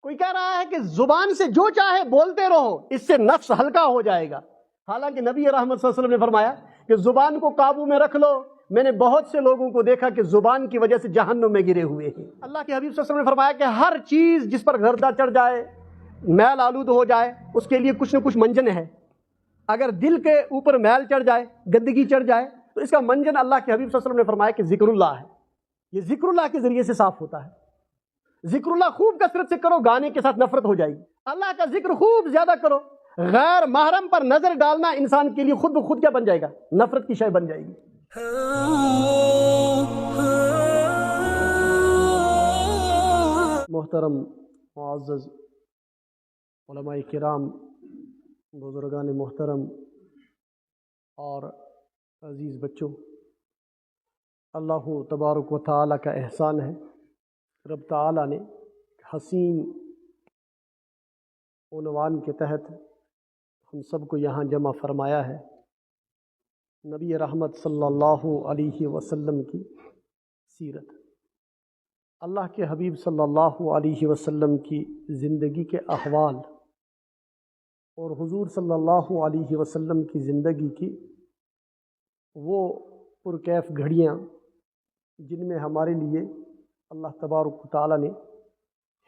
کوئی کہہ رہا ہے کہ زبان سے جو چاہے بولتے رہو، اس سے نفس ہلکا ہو جائے گا، حالانکہ نبی رحمت صلی اللہ علیہ وسلم نے فرمایا کہ زبان کو قابو میں رکھ لو، میں نے بہت سے لوگوں کو دیکھا کہ زبان کی وجہ سے جہنم میں گرے ہوئے ہیں۔ اللہ کے حبیب صلی اللہ علیہ وسلم نے فرمایا کہ ہر چیز جس پر گردہ چڑھ جائے، میل آلود ہو جائے، اس کے لیے کچھ نہ کچھ منجن ہے۔ اگر دل کے اوپر میل چڑھ جائے، گندگی چڑھ جائے، تو اس کا منجن اللہ کے حبیب صلی اللہ علیہ وسلم نے فرمایا کہ ذکر اللہ ہے، یہ ذکر اللہ کے ذریعے سے صاف ہوتا ہے۔ ذکر اللہ خوب کثرت سے کرو، گانے کے ساتھ نفرت ہو جائے گی۔ اللہ کا ذکر خوب زیادہ کرو، غیر محرم پر نظر ڈالنا انسان کے لیے خود بخود کیا بن جائے گا؟ نفرت کی شے بن جائے گی۔ محترم معزز علماء کرام، بزرگان محترم اور عزیز بچوں، اللہ تبارک و تعالیٰ کا احسان ہے، رب تعالیٰ نے حسین عنوان کے تحت ہم سب کو یہاں جمع فرمایا ہے۔ نبی رحمت صلی اللہ علیہ وسلم کی سیرت، اللہ کے حبیب صلی اللہ علیہ وسلم کی زندگی کے احوال اور حضور صلی اللہ علیہ وسلم کی زندگی کی وہ پرکیف گھڑیاں جن میں ہمارے لیے اللہ تبارک و تعالیٰ نے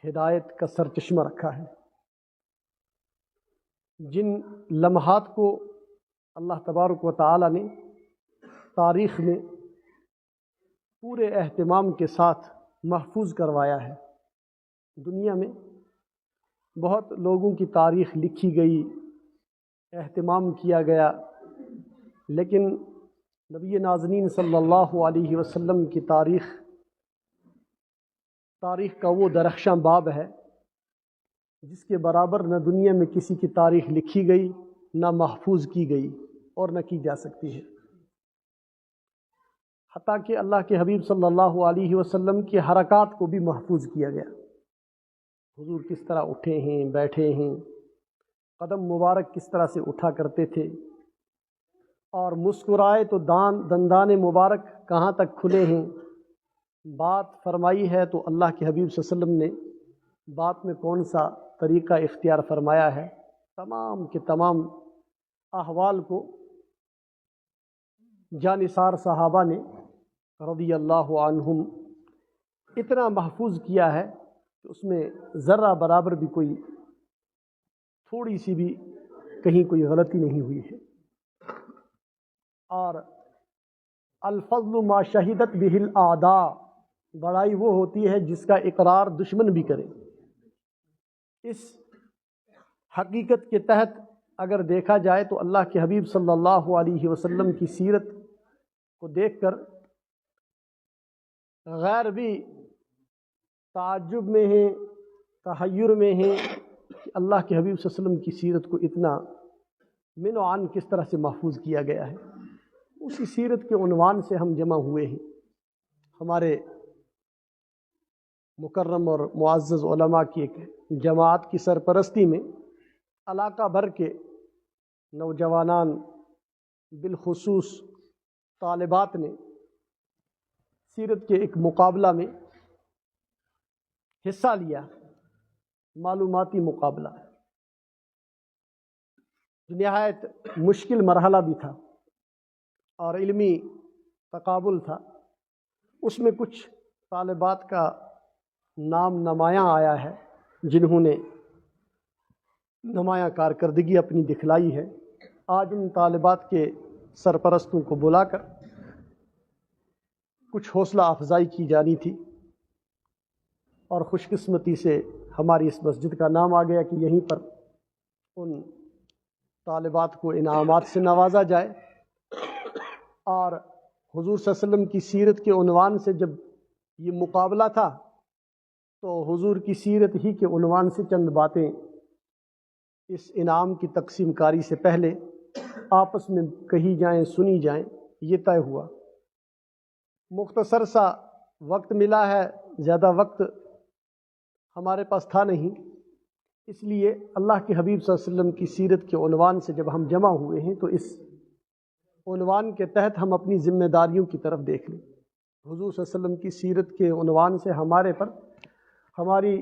ہدایت کا سرچشمہ رکھا ہے، جن لمحات کو اللہ تبارک و تعالیٰ نے تاریخ میں پورے اہتمام کے ساتھ محفوظ کروایا ہے۔ دنیا میں بہت لوگوں کی تاریخ لکھی گئی، اہتمام کیا گیا، لیکن نبی نازنین صلی اللہ علیہ وسلم کی تاریخ کا وہ درخشاں باب ہے جس کے برابر نہ دنیا میں کسی کی تاریخ لکھی گئی، نہ محفوظ کی گئی اور نہ کی جا سکتی ہے۔ حتیٰ کہ اللہ کے حبیب صلی اللہ علیہ وسلم کی حرکات کو بھی محفوظ کیا گیا۔ حضور کس طرح اٹھے ہیں، بیٹھے ہیں، قدم مبارک کس طرح سے اٹھا کرتے تھے، اور مسکرائے تو دندان مبارک کہاں تک کھلے ہیں، بات فرمائی ہے تو اللہ کے حبیب صلی اللہ علیہ وسلم نے بات میں کون سا طریقہ اختیار فرمایا ہے، تمام کے تمام احوال کو جانثار صحابہ نے رضی اللہ عنہم اتنا محفوظ کیا ہے کہ اس میں ذرہ برابر بھی کوئی تھوڑی سی بھی کہیں کوئی غلطی نہیں ہوئی ہے۔ اور الفضل ما شہدت بہ الاعداء، بڑائی وہ ہوتی ہے جس کا اقرار دشمن بھی کرے۔ اس حقیقت کے تحت اگر دیکھا جائے تو اللہ کے حبیب صلی اللہ علیہ وسلم کی سیرت کو دیکھ کر غیر بھی تعجب میں ہیں، تحیر میں ہیں کہ اللہ کے حبیب صلی اللہ علیہ وسلم کی سیرت کو اتنا من و عن کس طرح سے محفوظ کیا گیا ہے۔ اسی سیرت کے عنوان سے ہم جمع ہوئے ہیں۔ ہمارے مکرم اور معزز علماء کی ایک جماعت کی سرپرستی میں علاقہ بھر کے نوجوانان، بالخصوص طالبات نے سیرت کے ایک مقابلہ میں حصہ لیا، معلوماتی مقابلہ، جو نہایت مشکل مرحلہ بھی تھا اور علمی تقابل تھا۔ اس میں کچھ طالبات کا نام نمایاں آیا ہے جنہوں نے نمایاں کارکردگی اپنی دکھلائی ہے۔ آج ان طالبات کے سرپرستوں کو بلا کر کچھ حوصلہ افزائی کی جانی تھی، اور خوش قسمتی سے ہماری اس مسجد کا نام آ گیا کہ یہیں پر ان طالبات کو انعامات سے نوازا جائے۔ اور حضور صلی اللہ علیہ وسلم کی سیرت کے عنوان سے جب یہ مقابلہ تھا تو حضور کی سیرت ہی کے عنوان سے چند باتیں اس انعام کی تقسیم کاری سے پہلے آپس میں کہی جائیں، سنی جائیں، یہ طے ہوا۔ مختصر سا وقت ملا ہے، زیادہ وقت ہمارے پاس تھا نہیں، اس لیے اللہ کے حبیب صلی اللہ علیہ وسلم کی سیرت کے عنوان سے جب ہم جمع ہوئے ہیں تو اس عنوان کے تحت ہم اپنی ذمہ داریوں کی طرف دیکھ لیں۔ حضور صلی اللہ علیہ وسلم کی سیرت کے عنوان سے ہمارے پر ہماری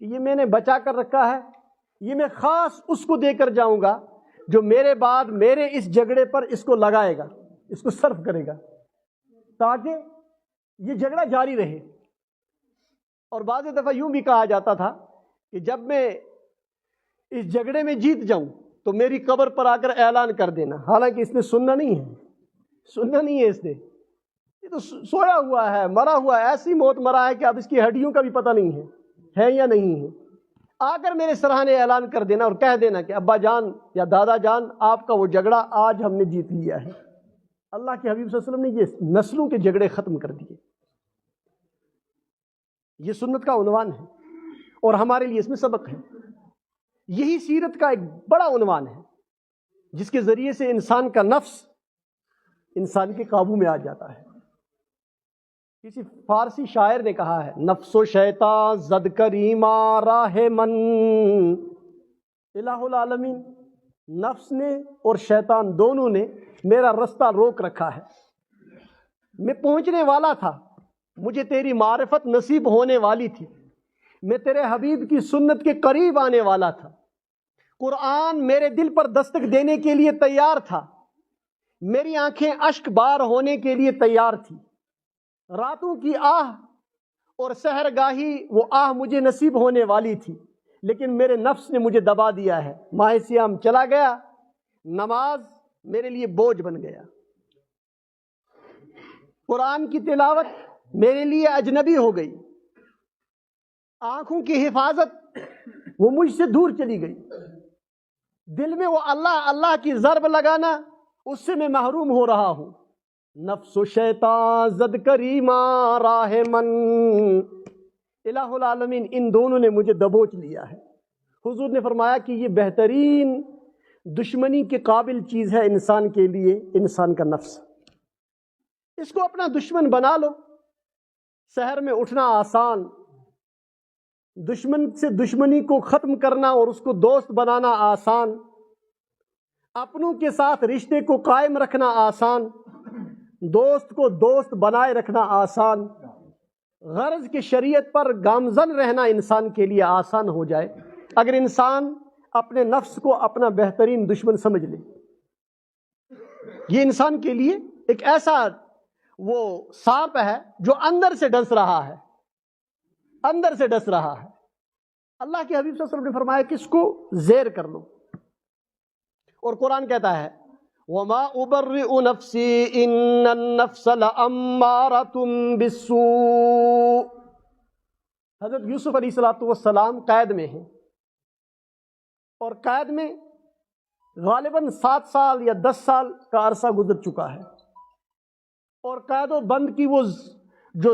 کہ یہ میں نے بچا کر رکھا ہے، یہ میں خاص اس کو دے کر جاؤں گا جو میرے بعد میرے اس جھگڑے پر اس کو لگائے گا، اس کو صرف کرے گا، تاکہ یہ جھگڑا جاری رہے۔ اور بعض دفعہ یوں بھی کہا جاتا تھا کہ جب میں اس جھگڑے میں جیت جاؤں تو میری قبر پر آ کر اعلان کر دینا، حالانکہ اس نے سننا نہیں ہے، اس نے یہ تو سویا ہوا ہے، مرا ہوا ہے، ایسی موت مرا ہے کہ اب اس کی ہڈیوں کا بھی پتہ نہیں ہے یا نہیں ہے۔ آ کر میرے سراہنے اعلان کر دینا اور کہہ دینا کہ ابا جان یا دادا جان، آپ کا وہ جھگڑا آج ہم نے جیت لیا ہے۔ اللہ کے حبیب صلی اللہ علیہ وسلم نے یہ نسلوں کے جھگڑے ختم کر دیے۔ یہ سنت کا عنوان ہے اور ہمارے لیے اس میں سبق ہے۔ یہی سیرت کا ایک بڑا عنوان ہے جس کے ذریعے سے انسان کا نفس انسان کے قابو میں آ جاتا ہے۔ کسی فارسی شاعر نے کہا ہے، نفس و شیطان زد کریما راہ من، الہ العالمین، نفس نے اور شیطان دونوں نے میرا رستہ روک رکھا ہے۔ میں پہنچنے والا تھا، مجھے تیری معرفت نصیب ہونے والی تھی، میں تیرے حبیب کی سنت کے قریب آنے والا تھا، قرآن میرے دل پر دستک دینے کے لیے تیار تھا، میری آنکھیں اشک بار ہونے کے لیے تیار تھی، راتوں کی آہ اور سحر گاہی وہ آہ مجھے نصیب ہونے والی تھی، لیکن میرے نفس نے مجھے دبا دیا ہے، ماہ سیام چلا گیا، نماز میرے لیے بوجھ بن گیا، قرآن کی تلاوت میرے لیے اجنبی ہو گئی، آنکھوں کی حفاظت وہ مجھ سے دور چلی گئی، دل میں وہ اللہ اللہ کی ضرب لگانا، اس سے میں محروم ہو رہا ہوں۔ نفس و شیطان زد کریما راہ من، الہ العالمین، ان دونوں نے مجھے دبوچ لیا ہے۔ حضور نے فرمایا کہ یہ بہترین دشمنی کے قابل چیز ہے انسان کے لیے، انسان کا نفس، اس کو اپنا دشمن بنا لو۔ سحر میں اٹھنا آسان، دشمن سے دشمنی کو ختم کرنا اور اس کو دوست بنانا آسان، اپنوں کے ساتھ رشتے کو قائم رکھنا آسان، دوست کو دوست بنائے رکھنا آسان، غرض کہ شریعت پر گامزن رہنا انسان کے لیے آسان ہو جائے اگر انسان اپنے نفس کو اپنا بہترین دشمن سمجھ لے۔ یہ انسان کے لیے ایک ایسا وہ سانپ ہے جو اندر سے ڈس رہا ہے، اندر سے ڈس رہا ہے۔ اللہ کے حبیب صلی اللہ علیہ وسلم نے فرمایا کہ اس کو زیر کر لو، اور قرآن کہتا ہے وَمَا أُبَرِّئُ نَفْسِي إِنَّ النَّفْسَ لَأَمَّارَةٌ بِالسُّوءِ۔ حضرت یوسف علیہ السلام قید میں ہیں، اور قید میں غالباً 7 سال یا 10 سال کا عرصہ گزر چکا ہے، اور قید و بند کی وہ جو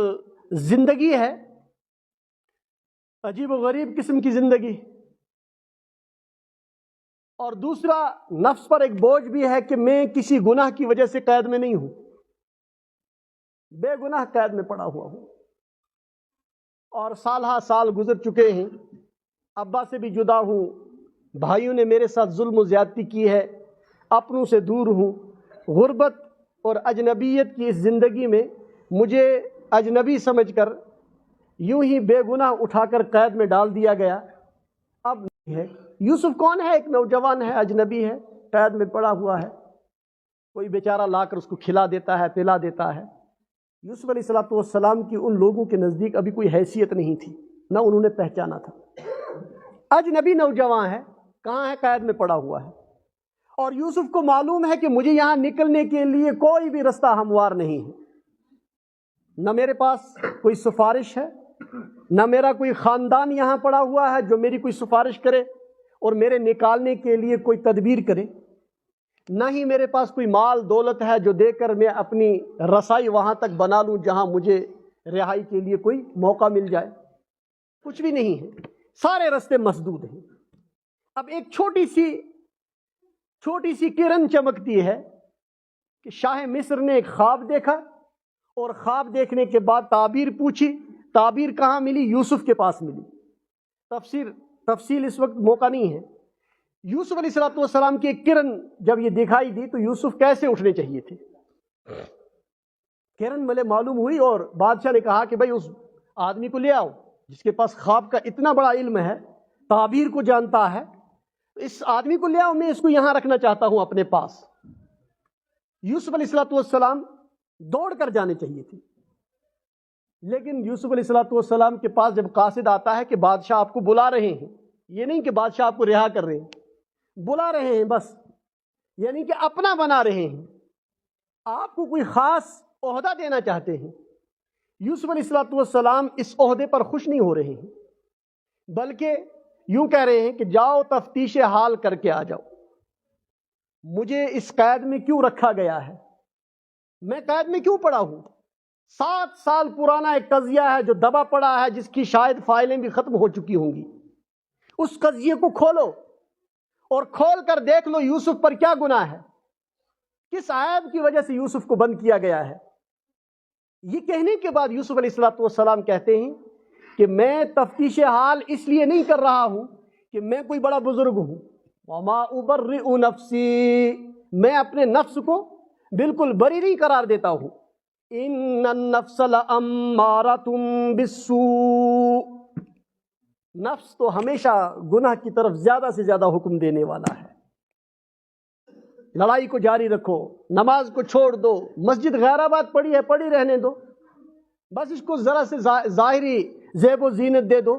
زندگی ہے عجیب و غریب قسم کی زندگی، اور دوسرا نفس پر ایک بوجھ بھی ہے کہ میں کسی گناہ کی وجہ سے قید میں نہیں ہوں، بے گناہ قید میں پڑا ہوا ہوں، اور سال ہا سال گزر چکے ہیں، ابا سے بھی جدا ہوں، بھائیوں نے میرے ساتھ ظلم و زیادتی کی ہے، اپنوں سے دور ہوں، غربت اور اجنبیت کی اس زندگی میں مجھے اجنبی سمجھ کر یوں ہی بے گناہ اٹھا کر قید میں ڈال دیا گیا۔ اب نہیں ہے۔ یوسف کون ہے؟ ایک نوجوان ہے، اجنبی ہے، قید میں پڑا ہوا ہے، کوئی بیچارہ لا کر اس کو کھلا دیتا ہے، پلا دیتا ہے۔ یوسف علیہ السلام کی ان لوگوں کے نزدیک ابھی کوئی حیثیت نہیں تھی، نہ انہوں نے پہچانا تھا۔ اجنبی نوجوان ہے، کہاں ہے؟ قید میں پڑا ہوا ہے، اور یوسف کو معلوم ہے کہ مجھے یہاں نکلنے کے لیے کوئی بھی رستہ ہموار نہیں ہے، نہ میرے پاس کوئی سفارش ہے، نہ میرا کوئی خاندان یہاں پڑا ہوا ہے جو میری کوئی سفارش کرے اور میرے نکالنے کے لیے کوئی تدبیر کرے، نہ ہی میرے پاس کوئی مال دولت ہے جو دے کر میں اپنی رسائی وہاں تک بنا لوں جہاں مجھے رہائی کے لیے کوئی موقع مل جائے، کچھ بھی نہیں ہے، سارے راستے مسدود ہیں۔ اب ایک چھوٹی سی کرن چمکتی ہے کہ شاہ مصر نے ایک خواب دیکھا، اور خواب دیکھنے کے بعد تعبیر پوچھی، تعبیر کہاں ملی؟ یوسف کے پاس ملی۔ تفصیل اس وقت موقع نہیں ہے۔ یوسف علیہ السلام کی ایک کرن جب یہ دکھائی دی تو یوسف کیسے اٹھنے چاہیے تھے؟ کرن ملے معلوم ہوئی، اور بادشاہ نے کہا کہ بھائی اس آدمی کو لے آؤ جس کے پاس خواب کا اتنا بڑا علم ہے، تعبیر کو جانتا ہے، اس آدمی کو لے آؤ، میں اس کو یہاں رکھنا چاہتا ہوں اپنے پاس۔ یوسف علیہ السلام دوڑ کر جانے چاہیے تھے، لیکن یوسف علیہ السلام کے پاس جب قاصد آتا ہے کہ بادشاہ آپ کو بلا رہے ہیں، یہ نہیں کہ بادشاہ آپ کو رہا کر رہے ہیں، بلا رہے ہیں بس، یعنی کہ اپنا بنا رہے ہیں، آپ کو کوئی خاص عہدہ دینا چاہتے ہیں۔ یوسف علیہ السلام اس عہدے پر خوش نہیں ہو رہے ہیں، بلکہ یوں کہہ رہے ہیں کہ جاؤ تفتیش حال کر کے آ جاؤ، مجھے اس قید میں کیوں رکھا گیا ہے، میں قید میں کیوں پڑا ہوں؟ 7 سال پرانا ایک قضیہ ہے جو دبا پڑا ہے، جس کی شاید فائلیں بھی ختم ہو چکی ہوں گی۔ اس قضیے کو کھولو اور کھول کر دیکھ لو یوسف پر کیا گناہ ہے، کس عیب کی وجہ سے یوسف کو بند کیا گیا ہے۔ یہ کہنے کے بعد یوسف علیہ السلام کہتے ہیں کہ میں تفتیش حال اس لیے نہیں کر رہا ہوں کہ میں کوئی بڑا بزرگ ہوں، وما ابرئ نفسی، میں اپنے نفس کو بالکل بری نہیں قرار دیتا ہوں، ان النفس لامارۃ بالسوء، نفس تو ہمیشہ گناہ کی طرف زیادہ سے زیادہ حکم دینے والا ہے۔ لڑائی کو جاری رکھو، نماز کو چھوڑ دو، مسجد غیر آباد پڑی ہے پڑی رہنے دو، بس اس کو ذرا سے ظاہری زیب و زینت دے دو،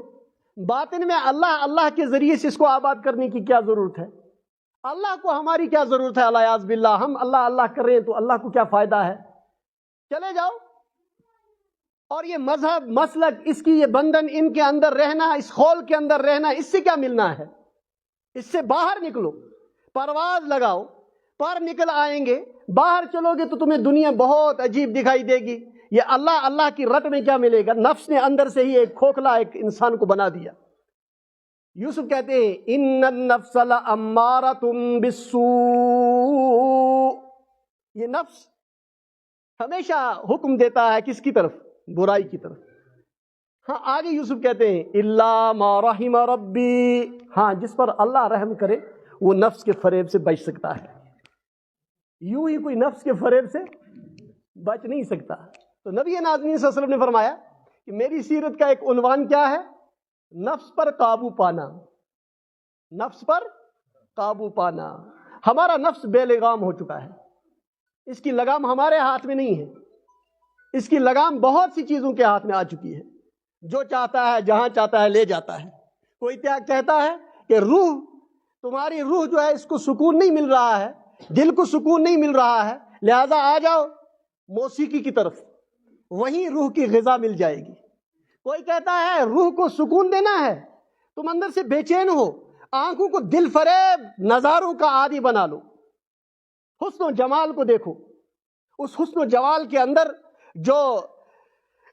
باطن میں اللہ کے ذریعے سے اس کو آباد کرنے کی کیا ضرورت ہے؟ اللہ کو ہماری کیا ضرورت ہے؟ الیاذ باللہ، ہم اللہ کر رہے ہیں تو اللہ کو کیا فائدہ ہے؟ چلے جاؤ۔ اور یہ مذہب، مسلک، اس کی یہ بندھن، ان کے اندر رہنا، اس خول کے اندر رہنا، اس سے کیا ملنا ہے؟ اس سے باہر نکلو، پرواز لگاؤ، پر نکل آئیں گے۔ باہر چلو گے تو تمہیں دنیا بہت عجیب دکھائی دے گی، یہ اللہ کی رٹ میں کیا ملے گا؟ نفس نے اندر سے ہی ایک کھوکھلا ایک انسان کو بنا دیا۔ یوسف کہتے ہیں ان النفس لامارۃ بالسوء، یہ نفس ہمیشہ حکم دیتا ہے کس کی طرف؟ برائی کی طرف۔ ہاں آگے یوسف کہتے ہیں الا ما رحم ربی، ہاں جس پر اللہ رحم کرے وہ نفس کے فریب سے بچ سکتا ہے، یوں ہی کوئی نفس کے فریب سے بچ نہیں سکتا۔ تو نبی ناظمین صلی اللہ علیہ وسلم نے فرمایا کہ میری سیرت کا ایک عنوان کیا ہے؟ نفس پر قابو پانا، نفس پر قابو پانا۔ ہمارا نفس بے لگام ہو چکا ہے، اس کی لگام ہمارے ہاتھ میں نہیں ہے، اس کی لگام بہت سی چیزوں کے ہاتھ میں آ چکی ہے، جو چاہتا ہے جہاں چاہتا ہے لے جاتا ہے۔ کوئی کہتا ہے کہ روح، تمہاری روح جو ہے اس کو سکون نہیں مل رہا ہے، دل کو سکون نہیں مل رہا ہے، لہذا آ جاؤ موسیقی کی طرف، وہیں روح کی غذا مل جائے گی۔ کوئی کہتا ہے روح کو سکون دینا ہے، تم اندر سے بے چین ہو، آنکھوں کو دل فریب نظاروں کا عادی بنا لو، حسن و جمال کو دیکھو، اس حسن و جمال کے اندر جو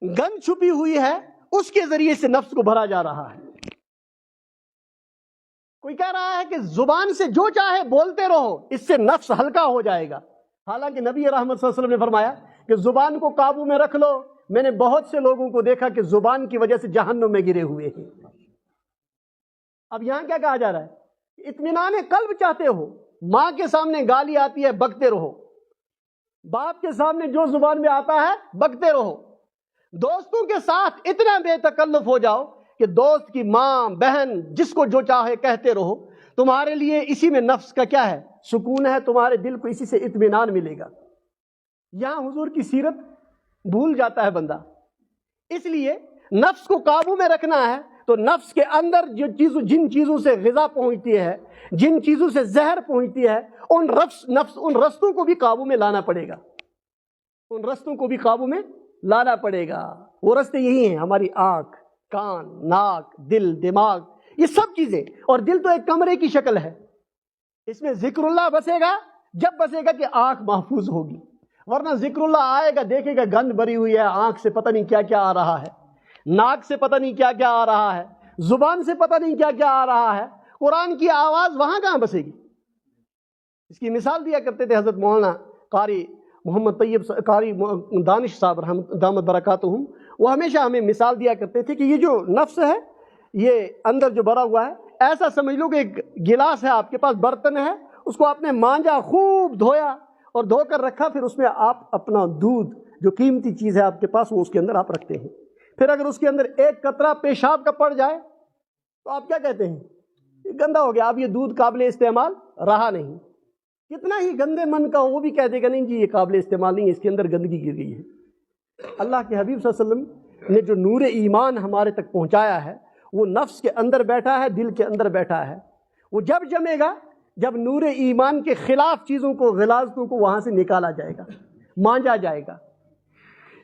گند چھپی ہوئی ہے اس کے ذریعے سے نفس کو بھرا جا رہا ہے۔ کوئی کہہ رہا ہے کہ زبان سے جو چاہے بولتے رہو، اس سے نفس ہلکا ہو جائے گا، حالانکہ نبی رحمت صلی اللہ علیہ وسلم نے فرمایا کہ زبان کو قابو میں رکھ لو۔ میں نے بہت سے لوگوں کو دیکھا کہ زبان کی وجہ سے جہنم میں گرے ہوئے ہیں۔ اب یہاں کیا کہا جا رہا ہے؟ اطمینان قلب چاہتے ہو، ماں کے سامنے گالی آتی ہے بکتے رہو، باپ کے سامنے جو زبان میں آتا ہے بکتے رہو، دوستوں کے ساتھ اتنا بے تکلف ہو جاؤ کہ دوست کی ماں بہن جس کو جو چاہے کہتے رہو، تمہارے لیے اسی میں نفس کا کیا ہے؟ سکون ہے، تمہارے دل کو اسی سے اطمینان ملے گا۔ یہاں حضور کی سیرت بھول جاتا ہے بندہ۔ اس لیے نفس کو قابو میں رکھنا ہے تو نفس کے اندر جن چیزوں سے غذا پہنچتی ہے، جن چیزوں سے زہر پہنچتی ہے، ان رستوں کو بھی قابو میں لانا پڑے گا، ان رستوں کو بھی قابو میں لانا پڑے گا۔ وہ رستے یہی ہیں، ہماری آنکھ، کان، ناک، دل، دماغ، یہ سب چیزیں۔ اور دل تو ایک کمرے کی شکل ہے، اس میں ذکر اللہ بسے گا جب بسے گا کہ آنکھ محفوظ ہوگی، ورنہ ذکر اللہ آئے گا دیکھے گا گند بھری ہوئی ہے، آنکھ سے پتہ نہیں کیا کیا آ رہا ہے، ناک سے پتہ نہیں کیا کیا آ رہا ہے، زبان سے پتہ نہیں کیا کیا آ رہا ہے، قرآن کی آواز وہاں کہاں بسے گی؟ اس کی مثال دیا کرتے تھے حضرت مولانا قاری محمد طیب قاری دانش صاحب دامت برکاتہم، وہ ہمیشہ ہمیں مثال دیا کرتے تھے کہ یہ جو نفس ہے، یہ اندر جو بھرا ہوا ہے، ایسا سمجھ لو کہ ایک گلاس ہے آپ کے پاس، برتن ہے، اس کو آپ نے مانجا، خوب دھویا اور دھو کر رکھا، پھر اس میں آپ اپنا دودھ جو قیمتی چیز ہے آپ کے پاس وہ اس کے اندر آپ رکھتے ہیں، پھر اگر اس کے اندر ایک قطرہ پیشاب کا پڑ جائے تو آپ کیا کہتے ہیں؟ یہ گندا ہو گیا، اب یہ دودھ قابل استعمال رہا نہیں۔ کتنا ہی گندے من کا ہو وہ بھی کہہ دے گا نہیں جی یہ قابل استعمال نہیں ہے، اس کے اندر گندگی گر گئی ہے۔ اللہ کے حبیب صلی اللہ علیہ وسلم نے جو نور ایمان ہمارے تک پہنچایا ہے وہ نفس کے اندر بیٹھا ہے، دل کے اندر بیٹھا ہے۔ وہ جب جمے گا جب نور ایمان کے خلاف چیزوں کو، غلاظتوں کو وہاں سے نکالا جائے گا، مانجا جائے گا۔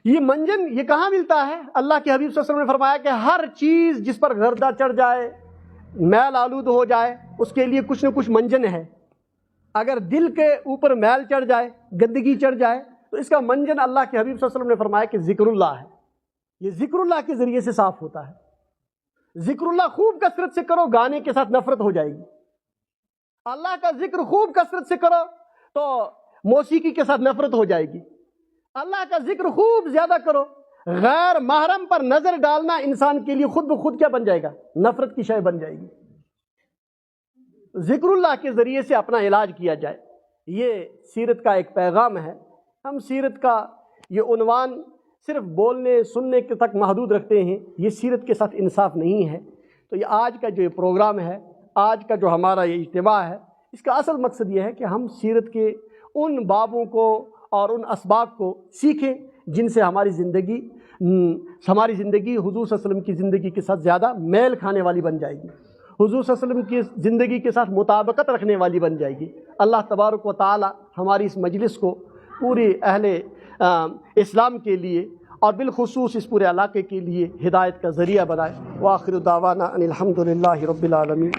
یہ منجن یہ کہاں ملتا ہے؟ اللہ کے حبیب صلی اللہ علیہ وسلم نے فرمایا کہ ہر چیز جس پر گردہ چڑھ جائے، میل آلود ہو جائے، اس کے لیے کچھ نہ کچھ منجن ہے۔ اگر دل کے اوپر میل چڑھ جائے، گندگی چڑھ جائے، تو اس کا منجن اللہ کے حبیب صلی اللہ علیہ وسلم نے فرمایا کہ ذکر اللہ ہے۔ یہ ذکر اللہ کے ذریعے سے صاف ہوتا ہے۔ ذکر اللہ خوب کثرت سے کرو، گانے کے ساتھ نفرت ہو جائے گی۔ اللہ کا ذکر خوب کثرت سے کرو تو موسیقی کے ساتھ نفرت ہو جائے گی۔ اللہ کا ذکر خوب زیادہ کرو، غیر محرم پر نظر ڈالنا انسان کے لیے خود بخود کیا بن جائے گا؟ نفرت کی شے بن جائے گی۔ ذکر اللہ کے ذریعے سے اپنا علاج کیا جائے، یہ سیرت کا ایک پیغام ہے۔ ہم سیرت کا یہ عنوان صرف بولنے سننے کے تک محدود رکھتے ہیں، یہ سیرت کے ساتھ انصاف نہیں ہے۔ تو یہ آج کا جو یہ پروگرام ہے، آج کا جو ہمارا یہ اجتماع ہے، اس کا اصل مقصد یہ ہے کہ ہم سیرت کے ان بابوں کو اور ان اسباب کو سیکھیں جن سے ہماری زندگی حضور صلی اللہ علیہ وسلم کی زندگی کے ساتھ زیادہ میل کھانے والی بن جائے گی، حضور صلی اللہ علیہ وسلم کی زندگی کے ساتھ مطابقت رکھنے والی بن جائے گی۔ اللہ تبارک و تعالی ہماری اس مجلس کو پوری اہل اسلام کے لیے اور بالخصوص اس پورے علاقے کے لیے ہدایت کا ذریعہ بنائے۔ وآخر دعوانا ان الحمد للہ رب العالمین۔